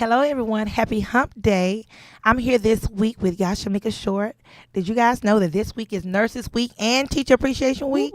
Hello, everyone. Happy Hump Day. I'm here this week with Yashamika Short. Did you guys know that this week is Nurses Week and Teacher Appreciation Week?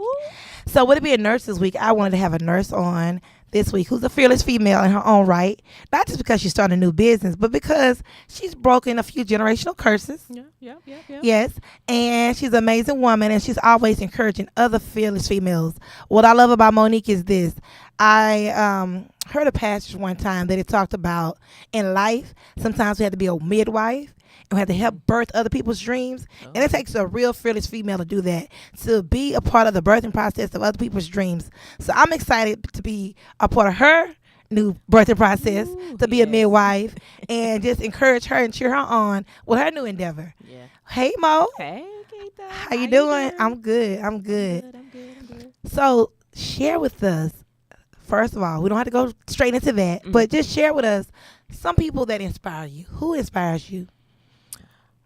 So, would it be a Nurses Week? I wanted to have a nurse on this week who's a fearless female in her own right. Not just because she's starting a new business, but because she's broken a few generational curses. Yeah. Yes, and she's an amazing woman, and she's always encouraging other fearless females. What I love about Monique is this. I heard a passage one time that it talked about in life, sometimes we have to be a midwife, and we have to help birth other people's dreams. Oh. And it takes a real fearless female to do that, to be a part of the birthing process of other people's dreams. So I'm excited to be a part of her new birthing process, to be a midwife, and just encourage her and cheer her on with her new endeavor. Yeah. Hey, Mo. Hey, Keita. How you doing? I'm good. I'm good. So share with us, first of all, we don't have to go straight into that, but just share with us some people that inspire you. Who inspires you?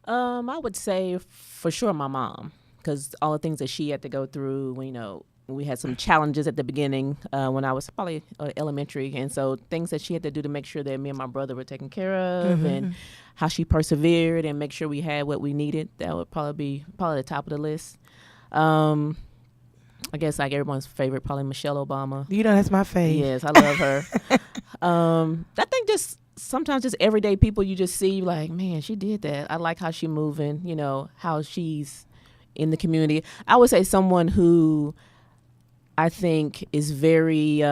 I would say for sure my mom, because all the things that she had to go through, we had some challenges at the beginning when I was probably elementary. And so things that she had to do to make sure that me and my brother were taken care of, and how she persevered and make sure we had what we needed. That would probably be the top of the list. I guess like everyone's favorite, probably Michelle Obama. You know, that's my fave. Yes, I love her. I think just sometimes just everyday people you just see like, man, she did that. I like how she moving, how she's in the community. I would say someone who I think is very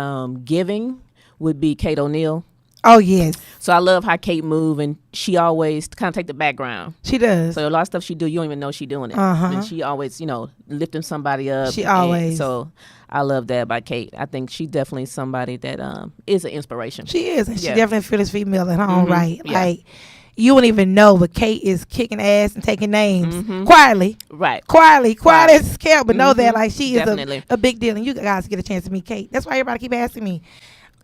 giving would be Kate O'Neill. Oh, yes. So I love how Kate move, and she always kind of take the background. She does. So a lot of stuff she do, you don't even know she doing it. And she always, lifting somebody up. She always. So I love that about Kate. I think she's definitely somebody that is an inspiration. She is. And she definitely a fearless female in her own right. Yeah. Like, you wouldn't even know, but Kate is kicking ass and taking names quietly. Right. Quiet as scared, but know that like she is Definitely. a big deal. And you guys get a chance to meet Kate. That's why everybody keep asking me,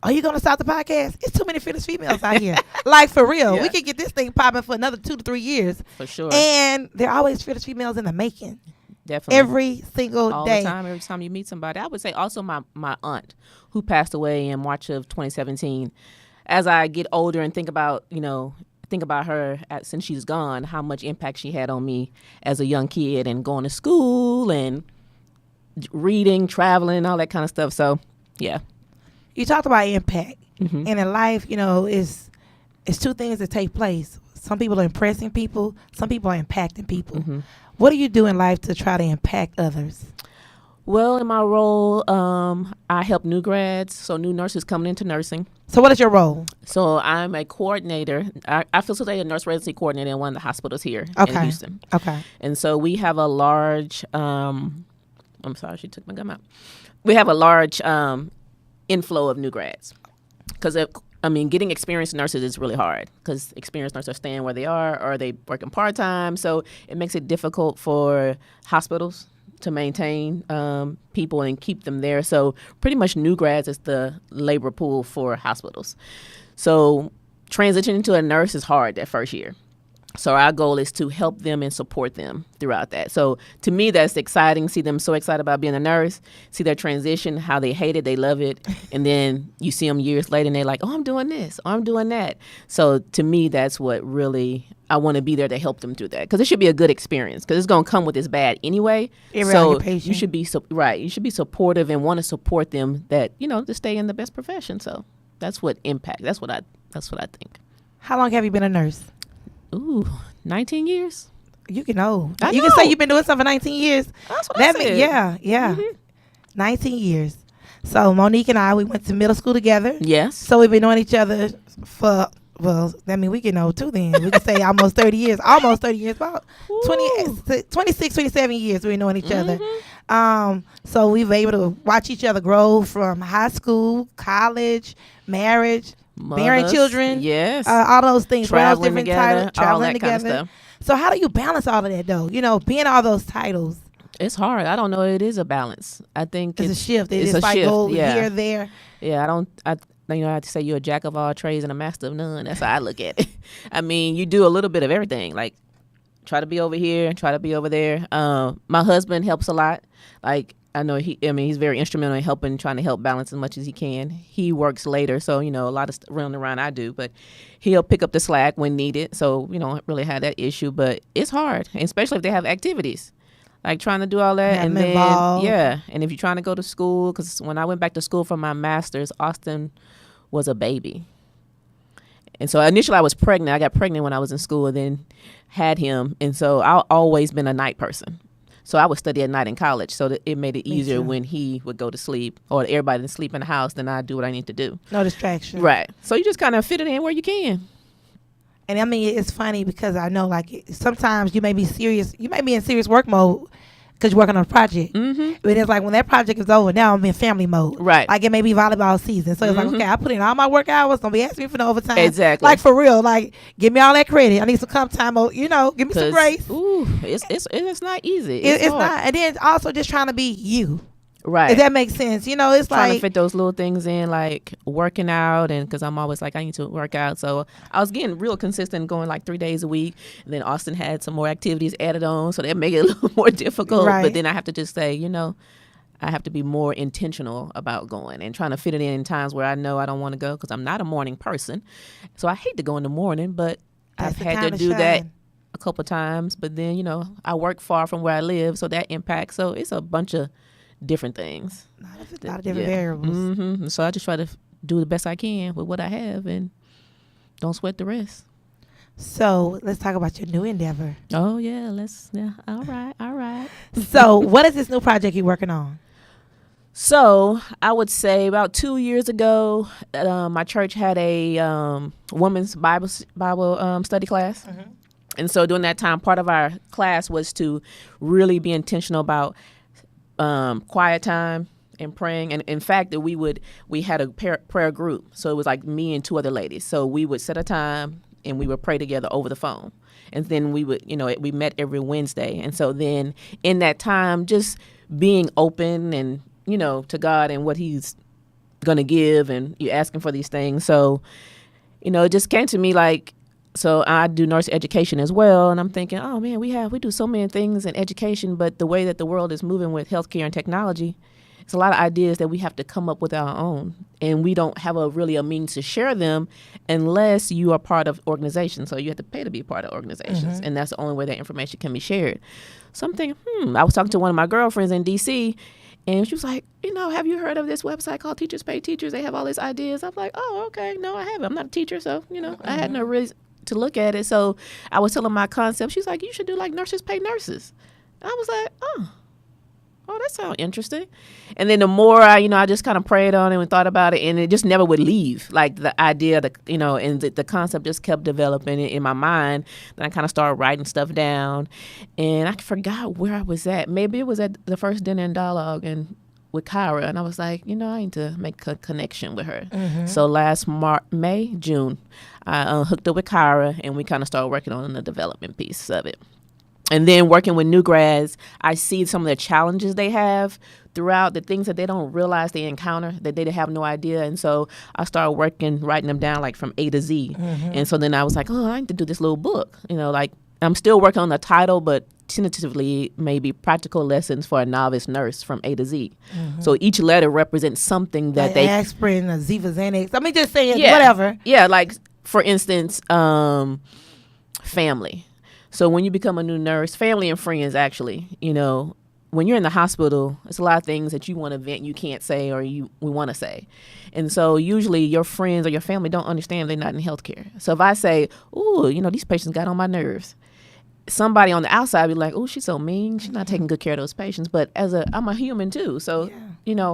are you going to start the podcast? It's too many fearless females out here. Like, for real. Yeah. We could get this thing popping for another 2 to 3 years. For sure. And there are always fearless females in the making. Definitely. Every single all day. the time, every time you meet somebody. I would say also my aunt, who passed away in March of 2017. As I get older and think about her since she's gone, how much impact she had on me as a young kid and going to school and reading, traveling, all that kind of stuff. So, yeah. You talked about impact. And in life, it's two things that take place. Some people are impressing people. Some people are impacting people. What do you do in life to try to impact others? Well, in my role, I help new grads, so new nurses coming into nursing. So what is your role? So I'm a coordinator. I facilitate a nurse residency coordinator in one of the hospitals here in Houston. Okay. And so we have a large, I'm sorry, she took my gum out. We have a large inflow of new grads. Because, getting experienced nurses is really hard because experienced nurses are staying where they are or they working part-time. So it makes it difficult for hospitals to maintain people and keep them there. So pretty much new grads is the labor pool for hospitals. So transitioning to a nurse is hard that first year. So our goal is to help them and support them throughout that. So to me, that's exciting. See them so excited about being a nurse, see their transition, how they hate it, they love it. And then you see them years later and they're like, oh, I'm doing this, or I'm doing that. So to me, that's what really, I want to be there to help them through that. Because it should be a good experience because it's going to come with this bad anyway. So you should be, you should be supportive and want to support them that, to stay in the best profession. So that's what impact, that's what I think. How long have you been a nurse? Ooh, 19 years. You can know. I You know. can say you've been doing something for 19 years. That's what I said. Yeah. 19 years. So Monique and I, we went to middle school together. Yes. So we've been knowing each other for, that mean we can know too then. We can say almost 30 years. Almost 30 years. About 26, 27 years we've been knowing each other. So we've been able to watch each other grow from high school, college, marriage, bearing children, yes, all those things, traveling different together, titles, traveling all that together. kind of stuff. So how do you balance all of that though? Being all those titles. It's hard. I don't know. It is a balance. I think It's a shift. It's It's a like shift. go Yeah. here, there. Yeah. I have to say you're a jack of all trades and a master of none. That's how I look at it. You do a little bit of everything. Like try to be over here, try to be over there. My husband helps a lot. Like I know he's very instrumental in trying to help balance as much as he can. He works later, so, a lot of running around I do, but he'll pick up the slack when needed. So we don't really have that issue, but it's hard, especially if they have activities. Like trying to do all that, and then involved. and if you're trying to go to school, because when I went back to school for my master's, Austin was a baby, and so initially I was pregnant. I got pregnant when I was in school, and then had him, and so I've always been a night person. So I would study at night in college, so that it made it easier when he would go to sleep or everybody didn't sleep in the house. Then I do what I need to do. No distraction. Right. So you just kind of fit it in where you can. And I mean, it's funny because I know, like, sometimes you may be serious. You may be in serious work mode because you're working on a project. Mm-hmm. But it's like when that project is over, now I'm in family mode. Right. Like it may be volleyball season. So it's like, okay, I put in all my work hours. Don't be asking me for no overtime. Exactly. Like for real. Like, give me all that credit. I need some comp time. Give me some grace. Ooh, it's not easy. It's not. And then also just trying to be you. Right. If that makes sense. It's trying like to fit those little things in, like working out, and because I'm always like, I need to work out. So I was getting real consistent, going like 3 days a week. And then Austin had some more activities added on, so that made it a little more difficult. Right. But then I have to just say, I have to be more intentional about going and trying to fit it in times where I know I don't want to go because I'm not a morning person. So I hate to go in the morning, but That's I've the had time to to do that shine. a couple of times. But then, I work far from where I live, so that impacts. So it's a bunch of different things. a lot of different variables. Mm-hmm. So I just try to do the best I can with what I have and don't sweat the rest. So let's talk about your new endeavor. Oh, yeah. All right. So what is this new project you're working on? So I would say about 2 years ago, my church had a women's Bible study class. Mm-hmm. And so during that time, part of our class was to really be intentional about quiet time and praying. And in fact, that we had a prayer group. So it was like me and 2 other ladies. So we would set a time and we would pray together over the phone. And then we would, we met every Wednesday. And so then in that time, just being open and, to God and what he's going to give, and you're asking for these things. So, it just came to me like, so I do nurse education as well. And I'm thinking, oh man, we do so many things in education, but the way that the world is moving with healthcare and technology, it's a lot of ideas that we have to come up with our own. And we don't have a means to share them unless you are part of organizations. So you have to pay to be part of organizations. Mm-hmm. And that's the only way that information can be shared. So I'm thinking, I was talking to one of my girlfriends in DC, and she was like, have you heard of this website called Teachers Pay Teachers? They have all these ideas. I'm like, oh, okay. No, I haven't. I'm not a teacher. So, mm-hmm. I had no reason to look at it. So I was telling my concept. She's like, you should do like Nurses Pay Nurses. And I was like, oh, that sounds interesting. And then the more I just kind of prayed on it and thought about it, and it just never would leave. Like the idea, and the concept just kept developing in my mind. Then I kind of started writing stuff down, and I forgot where I was at. Maybe it was at the first dinner and dialogue with Kyra, and I was like, I need to make a connection with her. Mm-hmm. So last June, I hooked up with Kyra, and we kind of started working on the development piece of it. And then working with new grads, I see some of the challenges they have throughout, the things that they don't realize they encounter, that they have no idea. And so I started writing them down like from A to Z. Mm-hmm. And so then I was like, I need to do this little book. Like I'm still working on the title, but tentatively maybe practical lessons for a novice nurse from A to Z. Mm-hmm. So each letter represents something that like aspirin, a Ziva Xanax. I mean, just saying whatever. Yeah, like for instance, family. So when you become a new nurse, family and friends, actually, when you're in the hospital, it's a lot of things that you want to vent, you can't say, or we want to say. And so usually your friends or your family don't understand they're not in healthcare. So if I say, ooh, these patients got on my nerves, somebody on the outside be like, oh, she's so mean. She's not taking good care of those patients. But I'm a human too. So,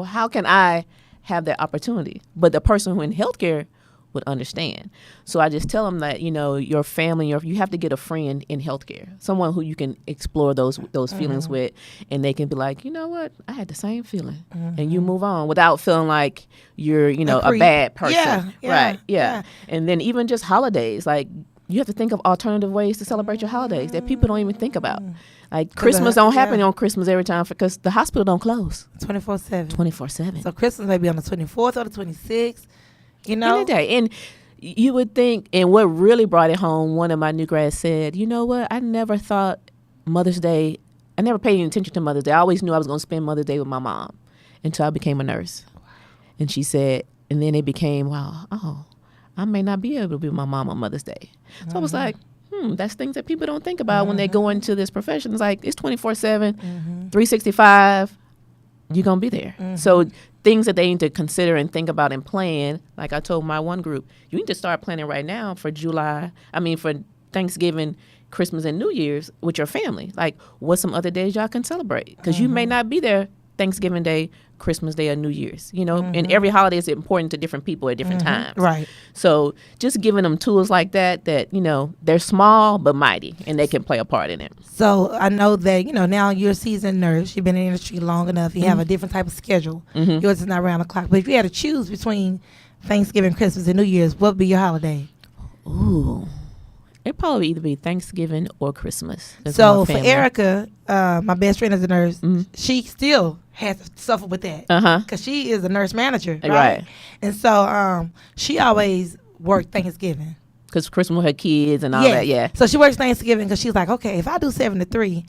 how can I have that opportunity? But the person who in healthcare would understand. So I just tell them that, your family, you have to get a friend in healthcare, someone who you can explore those feelings mm-hmm. with, and they can be like, you know what, I had the same feeling, mm-hmm. and you move on without feeling like you're, a bad person. Right. Yeah. And then even just holidays, like you have to think of alternative ways to celebrate your holidays that people don't even think about. Like Christmas don't happen on Christmas every time because the hospital don't close. 24/7. 24/7. So Christmas may be on the 24th or the 26th. Any day. And you would think, and what really brought it home, one of my new grads said, you know what, I never thought Mother's Day, I never paid any attention to Mother's Day. I always knew I was going to spend Mother's Day with my mom until I became a nurse. And she said, and then it became, wow, I may not be able to be with my mom on Mother's Day. So I was like, that's things that people don't think about when they go into this profession. It's like, it's 24/7, 365, you're going to be there. So things that they need to consider and think about and plan, like I told my one group, you need to start planning right now for for Thanksgiving, Christmas, and New Year's with your family. Like, what's some other days y'all can celebrate? Because you may not be there Thanksgiving Day, Christmas Day, or New Year's, and every holiday is important to different people at different times. Right. So just giving them tools like that, they're small but mighty, and they can play a part in it. So I know that, now you're a seasoned nurse. You've been in the industry long enough. You have a different type of schedule. Yours is not around the clock. But if you had to choose between Thanksgiving, Christmas, and New Year's, what would be your holiday? Ooh. It'd probably either be Thanksgiving or Christmas. So for Erica, my best friend is a nurse. She still has to suffer with that because she is a nurse manager, right? And so she always worked Thanksgiving because Christmas with her kids and all that. Yeah. So she works Thanksgiving because she's like, okay, if I do 7 to 3,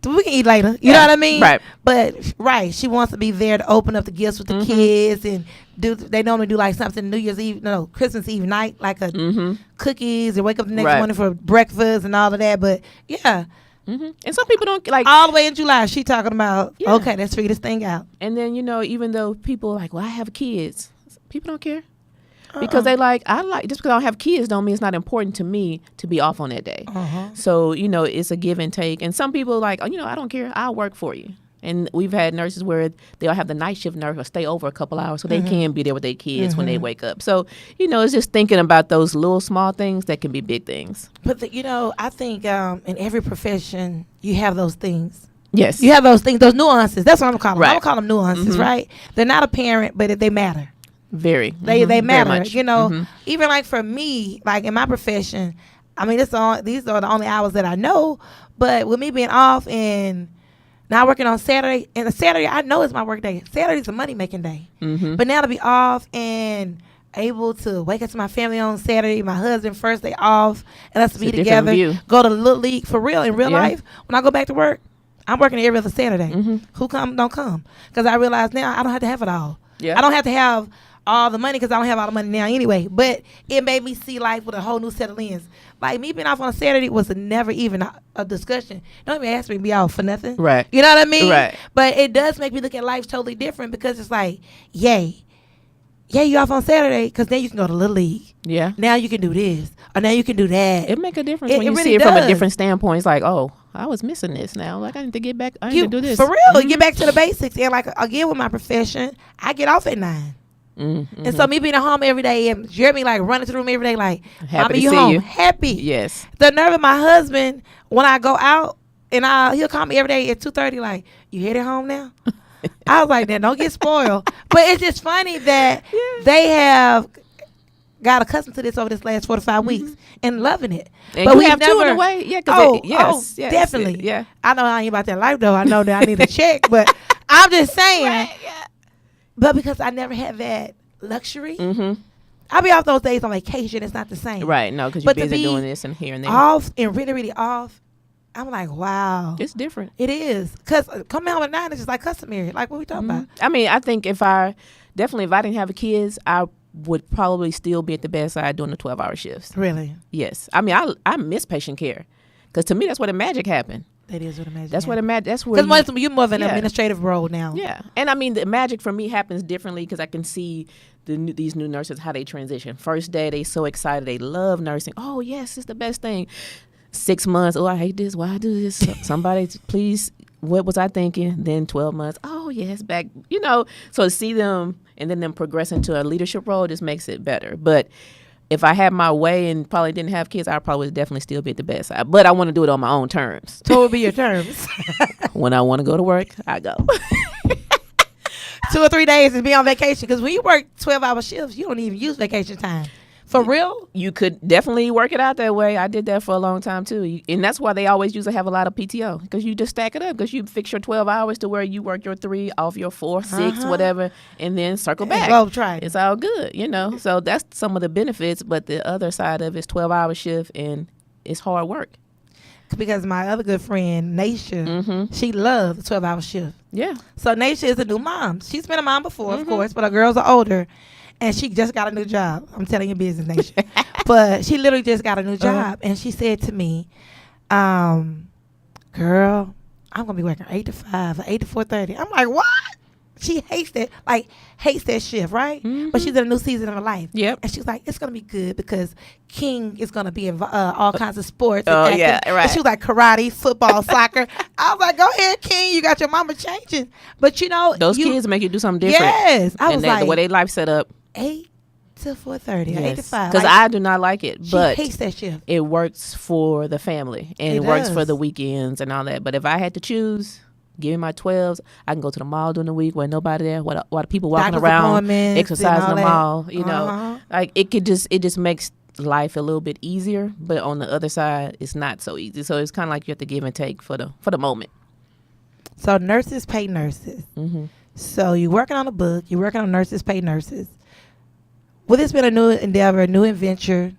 we can eat later. You know what I mean? Right. But she wants to be there to open up the gifts with the kids and do. They normally do like something New Year's Eve, Christmas Eve night, like a cookies, and wake up the next morning for breakfast and all of that. But yeah. And some people don't like all the way in July. She talking about okay, let's figure this thing out. And then even though people are like, well, I have kids, people don't care. Because they just because I don't have kids don't mean it's not important to me to be off on that day. So, it's a give and take. And some people I don't care. I'll work for you. And we've had nurses where they'll have the night shift nurse or stay over a couple hours so they can be there with their kids when they wake up. So, it's just thinking about those little small things that can be big things. But, I think in every profession you have those things. Yes. You have those things, those nuances. That's what I'm calling them. Right. I'm going to call them nuances, right? They're not apparent, but they matter. Very. They matter. Very much. Even like for me, like in my profession, I mean, these are the only hours that I know. But with me being off and not working on Saturday, and a Saturday I know it's my work day. Saturday's a money making day. But now to be off and able to wake up to my family on Saturday, my husband first day off, and us to be together, go to the Little League for real in real life. When I go back to work, I'm working every other Saturday. Who come, don't come. Because I realize now I don't have to have it all. I don't have to have all the money because I don't have all the money now anyway. But it made me see life with a whole new set of lens. Like me being off on a Saturday was never even a discussion. Don't even ask me to be off for nothing. Right. You know what I mean? Right. But it does make me look at life totally different because it's like, yay, you off on Saturday because then you can go to Little League. Yeah. Now you can do this or now you can do that. It make a difference when you really see it from a different standpoint. It's like, oh, I was missing this now. Like I need to get back. I need to do this. For real. Get back to the basics. And like again with my profession, I get off at 9. And so me being at home every day and Jeremy like running to the room every day like, happy to see home. You. Happy. Yes. The nerve of my husband when I go out and he'll call me every day at 2:30 like, you headed home now? I was like, that don't get spoiled. But it's just funny that they have got accustomed to this over this last 4 to 5 weeks and loving it. And but we we have never, two in a way. Yeah, yes, definitely. Yeah. I know I ain't about that life though. I know that I need a check, but I'm just saying. Right, yeah. But because I never had that luxury, I'll be off those days on vacation. It's not the same. Right, no, because you're busy doing this and here and there. Off and really, really off. I'm like, wow. It's different. It is. Because coming home at 9 is just like customary. Like what we talking about. I mean, I think if I didn't have kids, I would probably still be at the bedside doing the 12-hour shifts. Really? Yes. I mean, I miss patient care. Because to me, that's where the magic happened. That is where the magic That's where the magic. That's where because you're more of an administrative role now. Yeah, and I mean the magic for me happens differently because I can see these new nurses how they transition. First day they so excited, they love nursing. Oh yes, it's the best thing. 6 months, oh I hate this. Why I do this? Somebody please. What was I thinking? Then 12 months. Oh yes, back. So to see them and then them progress into a leadership role just makes it better. But if I had my way and probably didn't have kids, I probably would definitely still be at the bedside. But I want to do it on my own terms. So what would be your terms? When I want to go to work, I go. 2 or 3 days and be on vacation. Because when you work 12-hour shifts, you don't even use vacation time. For real? You could definitely work it out that way. I did that for a long time, too. And that's why they always usually have a lot of PTO. Because you just stack it up. Because you fix your 12 hours to where you work your 3, off your 4, 6, whatever. And then circle back. Go try it. It's all good, So that's some of the benefits. But the other side of it is 12-hour shift. And it's hard work. because my other good friend, Naisha, Mm-hmm. she loves the 12-hour shift. Yeah. So Naisha is a new mom. She's been a mom before, of Mm-hmm. course, but her girls are older. And she just got a new job. I'm telling you business, Naisha. But she literally just got a new job. And she said to me, girl, I'm going to be working 8 to 5 or 8 to 4:30. I'm like, what? She hates that shift, right? Mm-hmm. But she's in a new season of her life. Yep. And she's like, it's going to be good because King is going to be in all kinds of sports. Oh, and yeah, acting. right. And she was like, karate, football, soccer. I was like, go ahead, King. You got your mama changing. But, Those kids make you do something different. Yes. I was And like, the way they life set up. 8 to 4:30 or 8 to 5. Because I do not like it, she but hates that shift. it works for the family and It it works for does. the weekends and all that. But if I had to choose, give me my 12s. I can go to the mall during the week where nobody there, while the people walking Doctor's around, appointments exercising and the all mall. that. Like it just makes life a little bit easier. But on the other side, it's not so easy. So it's kind of like you have to give and take for the moment. So nurses pay nurses. Mm-hmm. So you're working on a book. You're working on nurses pay nurses. Well, this been a new endeavor, a new adventure,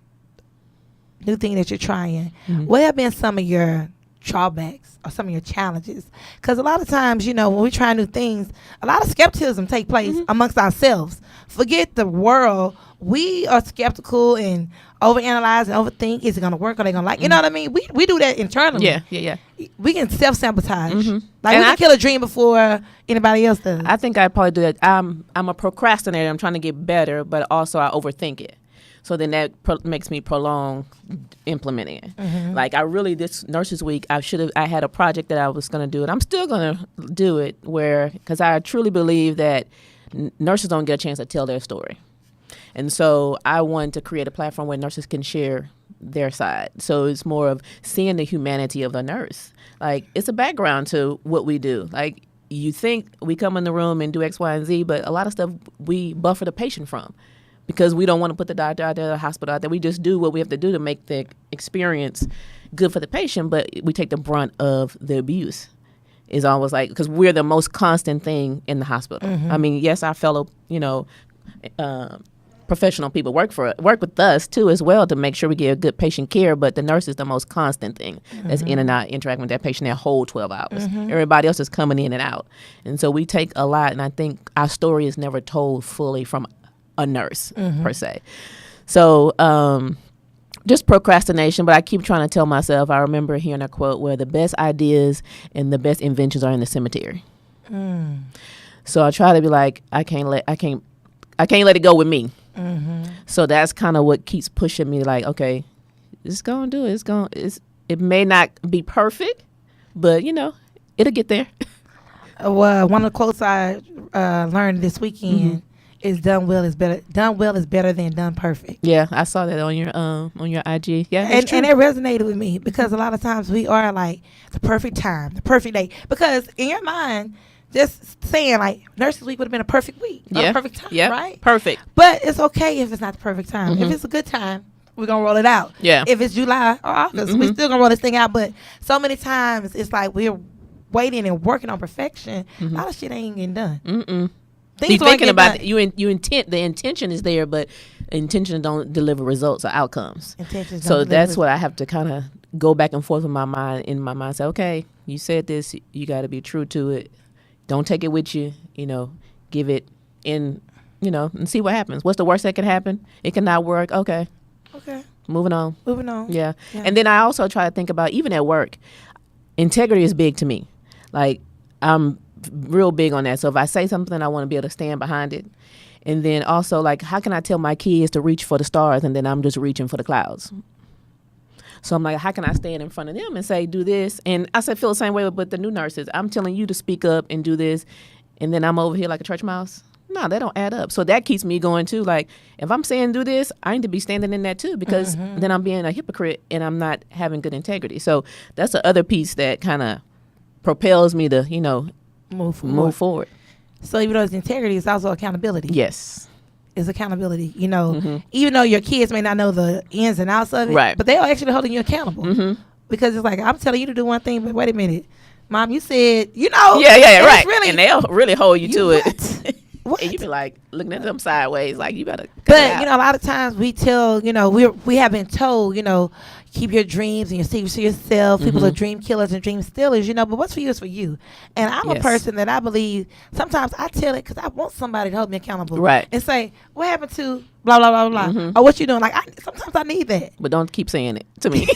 new thing that you're trying. Mm-hmm. What have been some of your drawbacks or some of your challenges? Because a lot of times, when we try new things, a lot of skepticism take place amongst ourselves. Forget the world. We are skeptical and overanalyze and overthink. Is it going to work? Are they going to like? You know what I mean? We do that internally. Yeah. We can self-sabotage. Mhm. Like, And we can I- kill a dream before anybody else does. I think I'd probably do that. I'm a procrastinator. I'm trying to get better, but also I overthink it. So then that makes me prolong implementing it. Mm-hmm. Like this Nurses Week, I had a project that I was going to do, and I'm still going to do it because I truly believe that nurses don't get a chance to tell their story. And so I wanted to create a platform where nurses can share their side. So it's more of seeing the humanity of the nurse. Like, it's a background to what we do. Like, you think we come in the room and do X, Y, and Z, but a lot of stuff we buffer the patient from because we don't want to put the doctor out there, the hospital out there. We just do what we have to do to make the experience good for the patient, but we take the brunt of the abuse. Is always like, because we're the most constant thing in the hospital. I mean, yes, our fellow, professional people work with us too as well to make sure we get good patient care, but the nurse is the most constant thing that's in and out, interacting with that patient that whole 12 hours. Everybody else is coming in and out. And so we take a lot, and I think our story is never told fully from a nurse per se. So just procrastination, but I keep trying to tell myself, I remember hearing a quote where the best ideas and the best inventions are in the cemetery. So I try to be like, I can't let it go with me. So that's kind of what keeps pushing me, like, okay, it's gonna do it. It may not be perfect, but it'll get there. Well, one of the quotes I learned this weekend is "Done well is better. Done well is better than done perfect." Yeah, I saw that on your IG. Yeah, and it resonated with me because a lot of times we are like the perfect time, the perfect day. Because in your mind, just saying like Nurses Week would have been a perfect week, or a perfect time, right? Perfect. But it's okay if it's not the perfect time. If it's a good time, we're gonna roll it out. Yeah. If it's July or August, we're still gonna roll this thing out. But so many times it's like we're waiting and working on perfection. A lot of shit ain't getting done. Be thinking about it. The intention is there, but intention don't deliver results or outcomes. Intentions So don't that's deliver. what I have to kind of go back and forth with my mind. In my mind, say, okay, you said this, you got to be true to it. Don't take it with you. Give it in. And see what happens. What's the worst that can happen? It cannot work. Okay, Okay. moving on. Moving on. Yeah. And then I also try to think about, even at work, integrity is big to me. Like, I'm real big on that. So if I say something, I want to be able to stand behind it. And then also, like, how can I tell my kids to reach for the stars and then I'm just reaching for the clouds? So I'm like, how can I stand in front of them and say, do this? And I said, feel the same way with the new nurses. I'm telling you to speak up and do this. And then I'm over here like a church mouse. No, that don't add up. So that keeps me going too. Like, if I'm saying do this, I need to be standing in that too, because then I'm being a hypocrite and I'm not having good integrity. So that's the other piece that kind of propels me to, move forward. So even though it's integrity, it's also accountability. Yes. It's accountability. Even though your kids may not know the ins and outs of it, Right. but they are actually holding you accountable. Because it's like, I'm telling you to do one thing, but wait a minute, Mom, you said, Yeah, and it's right. Really, and they'll really hold you to it. what? What? And you be like looking at them sideways, like you better. Cut it But out. a lot of times we tell, we have been told, keep your dreams and your secrets to yourself. People are dream killers and dream stealers, but what's for you is for you. And I'm a Yes. person that I believe sometimes I tell it because I want somebody to hold me accountable, Right. And say, what happened to blah blah blah blah, or what you doing? Like sometimes I need that. But don't keep saying it to me.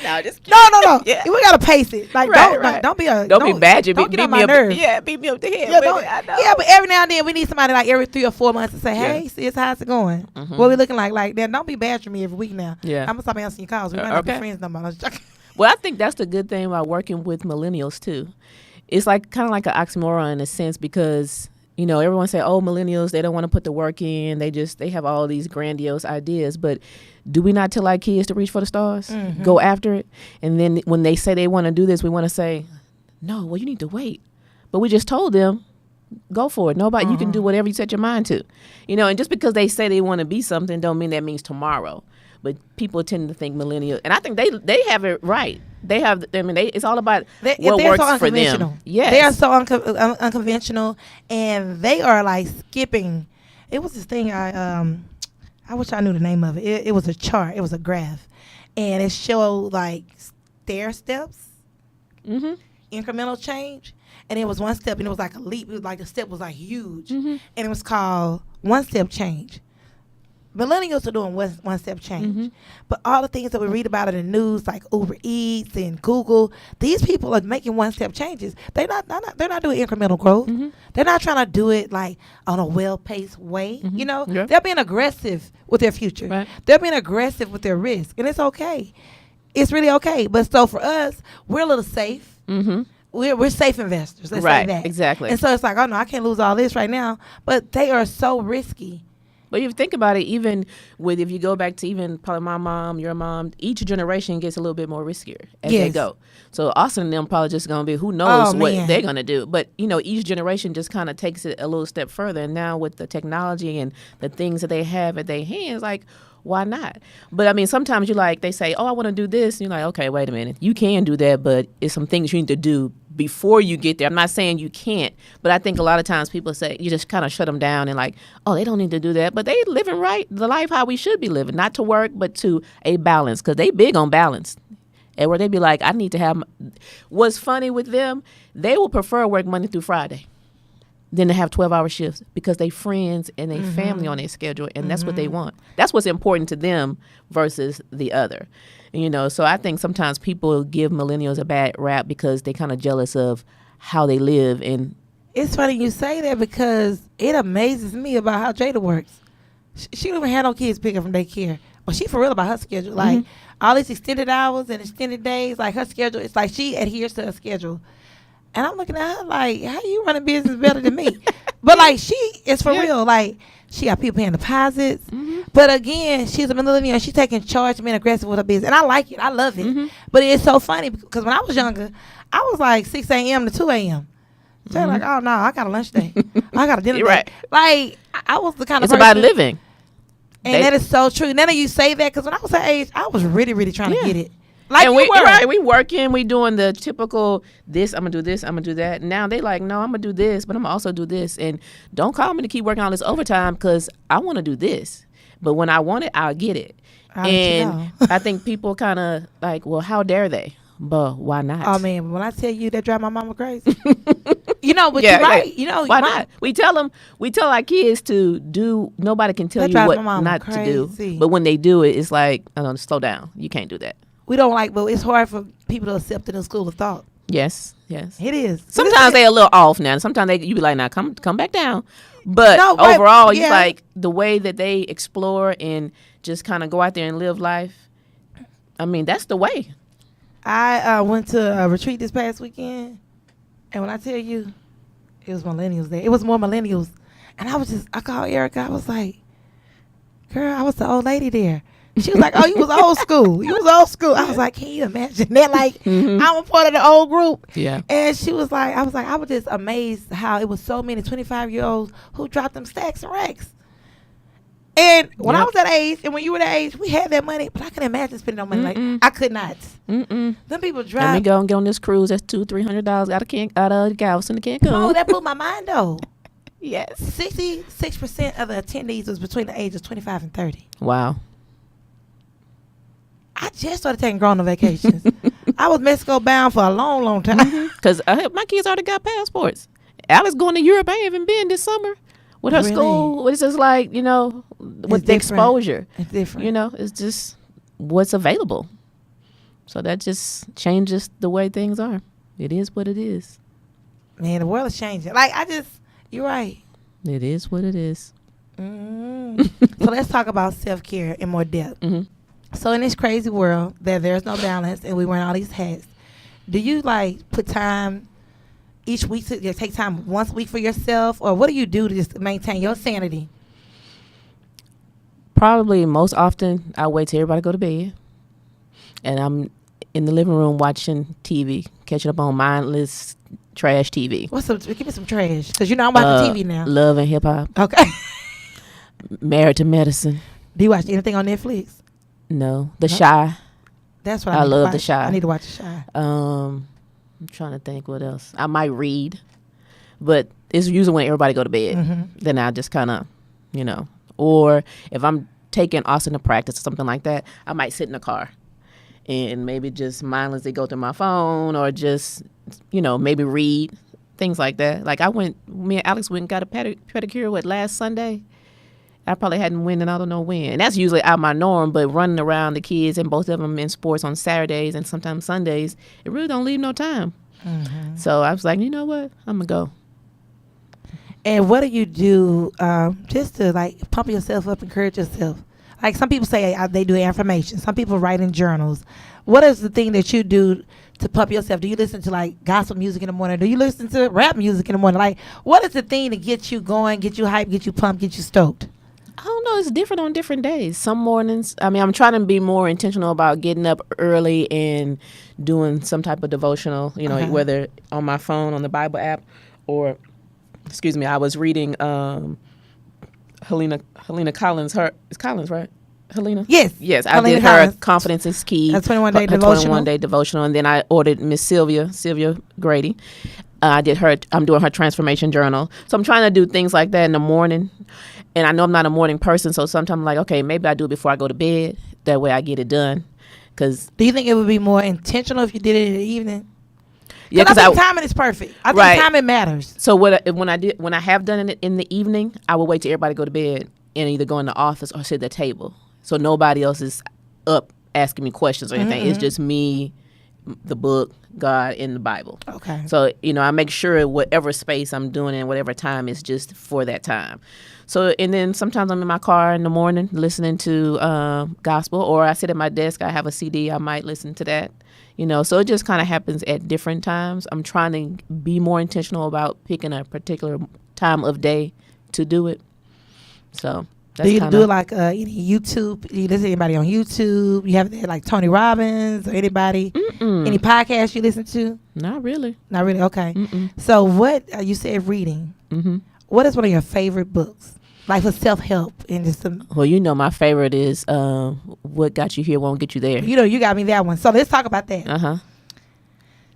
No, just kidding. No. Yeah. We gotta pace it. Like Right. don't be badger. Don't get beat on me my up. nerves. Yeah, beat me up the head. Yeah, with it. I know. but every now and then we need somebody like every 3 or 4 months to say, hey, Yeah. sis, how's it going? What we looking like? Like that. Don't be badgering me every week now. Yeah. I'm gonna stop answering your calls. We might not be Okay. friends no more. I was joking. Well, I think that's the good thing about working with millennials too. It's like kind of like an oxymoron in a sense because everyone say, oh, millennials, they don't want to put the work in. They have all these grandiose ideas. But do we not tell our kids to reach for the stars, go after it? And then when they say they want to do this, we want to say, no, well, you need to wait. But we just told them, go for it. Nobody, you can do whatever you set your mind to. And just because they say they want to be something don't mean that means tomorrow. But people tend to think millennial, and I think they have it right. They have. I mean, it's all about what they're works so for unconventional. them. Yes, they are so unconventional, and they are like skipping. It was this thing I wish I knew the name of it. It was a chart. It was a graph, and it showed like stair steps, incremental change, and it was one step, and it was like a leap. It was like the step was like huge, and it was called one step change. Millennials are doing one step change, but all the things that we read about in the news, like Uber Eats and Google, these people are making one step changes. They're not doing incremental growth. They're not trying to do it like on a well paced way. Yeah. They're being aggressive with their future. Right. They're being aggressive with their risk, and it's okay. It's really okay. But so for us, we're a little safe. We're safe investors. Let's say Right, that exactly. And so it's like, oh no, I can't lose all this right now. But they are so risky. But if you think about it, even if you go back to even probably my mom, your mom, each generation gets a little bit more riskier as they Yes. go. So Austin and them probably just going to be, who knows Oh, what man. they're going to do. But, each generation just kind of takes it a little step further. And now with the technology and the things that they have at their hands, like, why not? But I mean, sometimes they say, oh, I want to do this. And you're like, okay, wait a minute. You can do that, but it's some things you need to do before you get there. I'm not saying you can't, but I think a lot of times people say you just kind of shut them down and like, oh, they don't need to do that. But they living the life how we should be living, not to work, but to a balance, because they big on balance. And where they be like, I need to have, what's funny with them, they will prefer work Monday through Friday than to have 12-hour shifts because they friends and they family on their schedule, and that's what they want. That's what's important to them versus the other. So I think sometimes people give millennials a bad rap because they kind of jealous of how they live. And It's funny you say that because it amazes me about how Jada works. She don't even have no kids picking from daycare. But she for real about her schedule. Like all these extended hours and extended days, like her schedule, it's like she adheres to her schedule. And I'm looking at her like, how you run a business better than me? But like she is for real. Like she got people paying deposits. But again, she's a millennial and she's taking charge and being aggressive with her business. And I like it. I love it. But it's so funny because when I was younger, I was like 6 a.m. to 2 a.m. So like, oh no, I got a lunch day. I got a dinner You're day. right. Like I was the kind of it's person. about living. And that is so true. None of you say that because when I was her age, I was really, really trying to Yeah. get it. Like and you were. right, we working, we doing the typical this, I'm gonna do this, I'm gonna do that. Now they like, no, I'm gonna do this, but I'm gonna also do this. And don't call me to keep working on this overtime because I want to do this. But when I want it, I'll get it. I'll let you And know. I think people kind of like, well, how dare they? But why not? Oh man, when I tell you that drive my mama crazy. But Yeah, you're right. yeah. Why my- not? We tell our kids to do. Nobody can tell That you drives what my mama not to do. crazy. But when they do it, it's like, I don't know, slow down. You can't do that. We don't like, but it's hard for people to accept in the school of thought. Yes. It is. Sometimes they a little off now. Sometimes you be like, now come back down. But No, right, overall, yeah. you like the way that they explore and just kind of go out there and live life. I mean, that's the way. I went to a retreat this past weekend, and when I tell you, it was millennials there. It was more millennials, and I called Erica. I was like, "Girl, I was the old lady there." She was like, "Oh, you was old school. You was old school." I was like, "Can you imagine that? Like, I'm a part of the old group." Yeah. And she was like, I was just amazed how it was so many 25-year-olds who dropped them stacks and racks. And when I Yep. was that age, and when you were that age, we had that money, but I couldn't imagine spending no money. Like I could not. Them people Let me drive. go and get on this cruise. That's $200-$300 out of Galveston to Cancun. Oh, that blew my mind though. Yes. 66% of the attendees was between the ages of 25 and 30. Wow. I just started taking grown-up vacations. I was Mexico bound for a long, long time. Because my kids already got passports. Alex going to Europe. I ain't even been this summer with her school. It's just like, with the different. exposure. It's different. It's just what's available. So that just changes the way things are. It is what it is. Man, the world is changing. You're right. It is what it is. So let's talk about self-care in more depth. Mm-hmm. So in this crazy world that there's no balance and we wearing all these hats, do you put time each week to take time once a week for yourself, or what do you do to just maintain your sanity? Probably most often I wait till everybody go to bed, and I'm in the living room watching TV, catching up on mindless trash TV. Give me some trash, because I'm watching TV now. Love and Hip Hop. Okay. Married to Medicine. Do you watch anything on Netflix? No. The Shy. That's what I love The Shy. I need to watch The Shy. I'm trying to think what else. I might read, but it's usually when everybody go to bed. Mm-hmm. Then I just kind of, or if I'm taking Austin to practice or something like that, I might sit in the car and maybe just mindlessly go through my phone, or just, maybe read, things like that. Like me and Alex went and got a pedicure last Sunday. I probably hadn't went and I don't know when. And that's usually out my norm, but running around the kids and both of them in sports on Saturdays and sometimes Sundays, it really don't leave no time. Mm-hmm. So I was like, you know what? I'm going to go. And what do you do just to pump yourself up, encourage yourself? Like some people say they do affirmations. Some people write in journals. What is the thing that you do to pump yourself? Do you listen to gospel music in the morning? Do you listen to rap music in the morning? What is the thing to get you going, get you hyped, get you pumped, get you stoked? I don't know. It's different on different days. Some mornings, I'm trying to be more intentional about getting up early and doing some type of devotional, whether on my phone, on the Bible app, or, I was reading Helena Collins. It's Collins, right? Helena? Yes. I Helena did her Collins. Confidence is Key. A 21-day her devotional. 21-day devotional. And then I ordered Miss Sylvia Grady. I'm doing her transformation journal. So I'm trying to do things like that in the morning. And I know I'm not a morning person, so sometimes I'm like, okay, maybe I do it before I go to bed. That way I get it done. Do you think it would be more intentional if you did it in the evening? Yeah, because I think timing is perfect. I think timing matters. So when I have done it in the evening, I will wait till everybody go to bed and either go in the office or sit at the table. So nobody else is up asking me questions or anything. Mm-hmm. It's just me, the book, God, and the Bible. Okay. So, I make sure whatever space I'm doing in whatever time is just for that time. So, and then sometimes I'm in my car in the morning listening to gospel, or I sit at my desk, I have a CD, I might listen to that. So it just kind of happens at different times. I'm trying to be more intentional about picking a particular time of day to do it. So that's do you do any YouTube? Do you listen to anybody on YouTube? You have Tony Robbins or anybody? Mm-mm. Any podcasts you listen to? Not really. Not really. Okay. Mm-mm. So what you said reading? Mm-hmm. What is one of your favorite books? For self-help and just some. Well, my favorite is What Got You Here Won't Get You There. You got me that one. So let's talk about that. Uh-huh.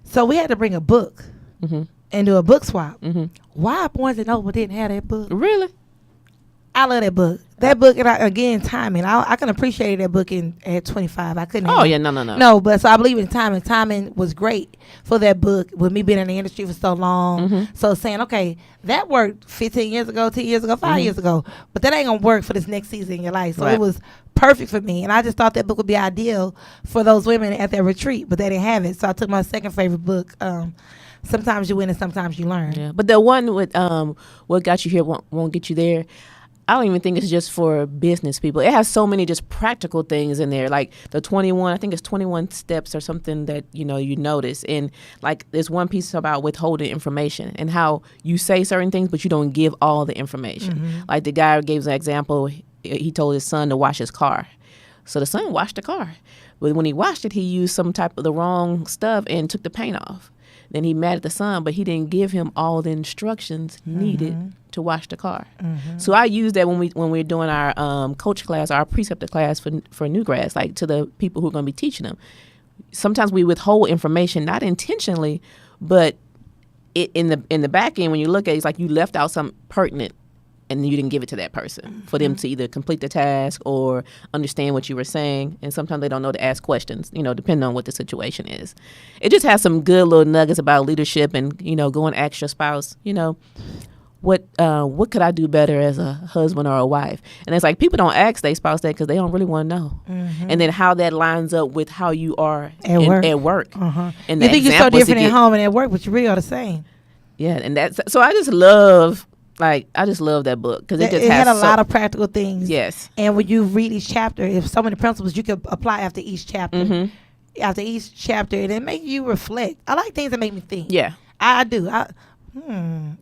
So we had to bring a book and do a book swap. Mm-hmm. Why Barnes & Noble didn't have that book? Really? I love that book. That book, and again, timing. I can appreciate that book at 25. I couldn't. Oh, yeah, no. No, but so I believe in timing. Timing was great for that book with me being in the industry for so long. Mm-hmm. So saying, okay, that worked 15 years ago, 10 years ago, 5 years ago, but that ain't going to work for this next season in your life. So it was perfect for me. And I just thought that book would be ideal for those women at their retreat, but they didn't have it. So I took my second favorite book, Sometimes You Win and Sometimes You Learn. Yeah, but the one with What Got You Here Won't Get You There, I don't even think it's just for business people. It has so many just practical things in there, like the 21, I think it's 21 steps or something that, you notice. And there's one piece about withholding information and how you say certain things, but you don't give all the information. Mm-hmm. Like the guy gave an example, he told his son to wash his car. So the son washed the car. But when he washed it, he used some type of the wrong stuff and took the paint off. Then he mad at the son, but he didn't give him all the instructions needed to wash the car. Mm-hmm. So I use that when we're doing our coach class, our preceptor class for new grads, to the people who are going to be teaching them. Sometimes we withhold information, not intentionally, but in the back end, when you look at it, it's like you left out something pertinent and you didn't give it to that person for them to either complete the task or understand what you were saying. And sometimes they don't know to ask questions, depending on what the situation is. It just has some good little nuggets about leadership and, go and ask your spouse, what could I do better as a husband or a wife? And it's like people don't ask their spouse that because they don't really want to know. And then how that lines up with how you are at work. And you think you're so different at home and at work, but you really are the same. Yeah, and that's so I just love that book because it had a lot of practical things. Yes. And when you read each chapter, if so many principles you could apply after each chapter. After each chapter, and it makes you reflect. I like things that make me think. Yeah. I do. I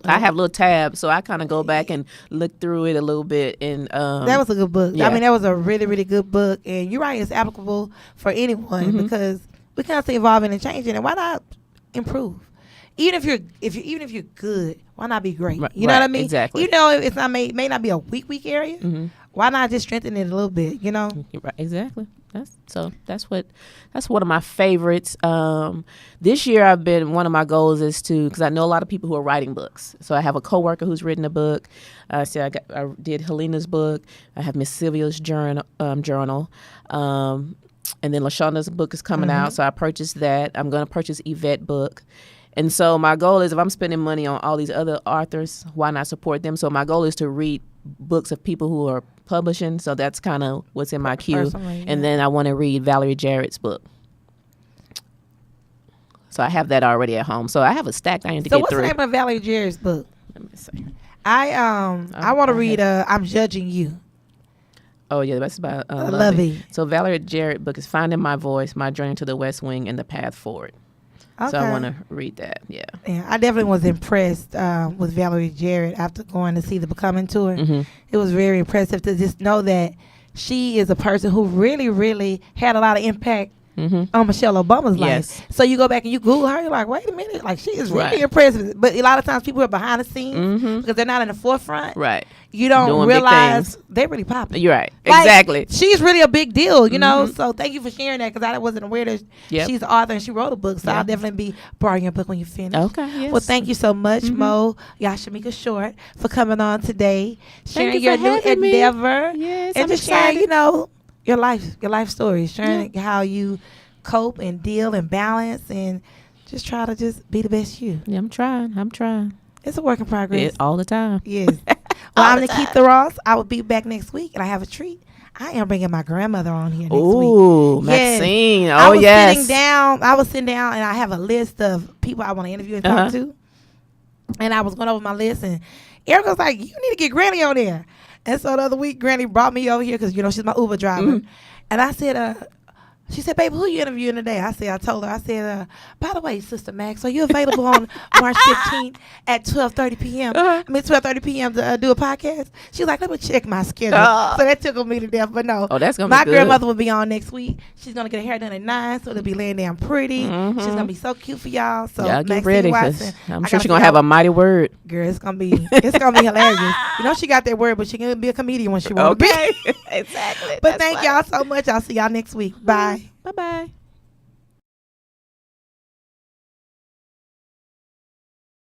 have little tabs, so I kind of go back and look through it a little bit. And that was a good book. Yeah. I mean, that was a really, really good book. And you're right; it's applicable for anyone because we constantly evolving and changing. And why not improve? Even if you're good, why not be great? You know what I mean? Exactly. It's not may not be a weak area. Why not just strengthen it a little bit? You're right. Exactly. That's one of my favorites. This year one of my goals is because I know a lot of people who are writing books. So I have a coworker who's written a book. I did Helena's book. I have Miss Sylvia's journal. And then LaShonda's book is coming out. So I purchased that. I'm going to purchase Yvette's book. And so my goal is if I'm spending money on all these other authors, why not support them? So my goal is to read books of people who are publishing. So that's kind of what's in my queue. Yeah. And then I want to read Valerie Jarrett's book. So I have that already at home. So I have a stack I need to get through. So what's the name of Valerie Jarrett's book? Let me see. I want to read I'm Judging You. Oh, yeah, that's about Lovey. So Valerie Jarrett's book is Finding My Voice, My Journey to the West Wing, and the Path Forward. Okay. So I want to read that, yeah. I definitely was impressed with Valerie Jarrett after going to see the Becoming tour. It was very impressive to just know that she is a person who really, really had a lot of impact on Michelle Obama's life. So you go back and you Google her, you're like, wait a minute, like she is really impressive. But a lot of times people are behind the scenes because they're not in the forefront. Right. You don't realize they're really popping. You're right. Exactly. She's really a big deal, you know. So thank you for sharing that because I wasn't aware that she's the author and she wrote a book. So I'll definitely be borrowing your book when you finish. Okay. Yes. Well, thank you so much, Mo Yashamika Short, for coming on today, sharing your new endeavor, and just sharing, your life story, sharing how you cope and deal and balance and just try to just be the best you. Yeah, I'm trying. It's a work in progress. All the time. Yes. Well, I'm Nikita Ross. I will be back next week, and I have a treat. I am bringing my grandmother on here next week. Ooh, Maxine. Yes. I was sitting down, and I have a list of people I want to interview and talk to. And I was going over my list, and Erica was like, you need to get Granny on there. And so the other week, Granny brought me over here because, she's my Uber driver. And I said, she said, baby, who you interviewing today? I told her, by the way, Sister Max, are you available on March 15th at 12:30 p.m.? 12:30 p.m. to do a podcast? She was like, let me check my schedule. So that tickled me to death. But no, that's gonna be good. My grandmother will be on next week. She's going to get her hair done at 9, so it'll be laying down pretty. She's going to be so cute for y'all. So y'all get Maxine ready, Watson, I'm sure she's going to have a mighty word. Girl, it's going to be hilarious. She got that word, but she can be a comedian when she wants to be. Exactly. But thank y'all so much. I'll see y'all next week. Bye. Bye-bye.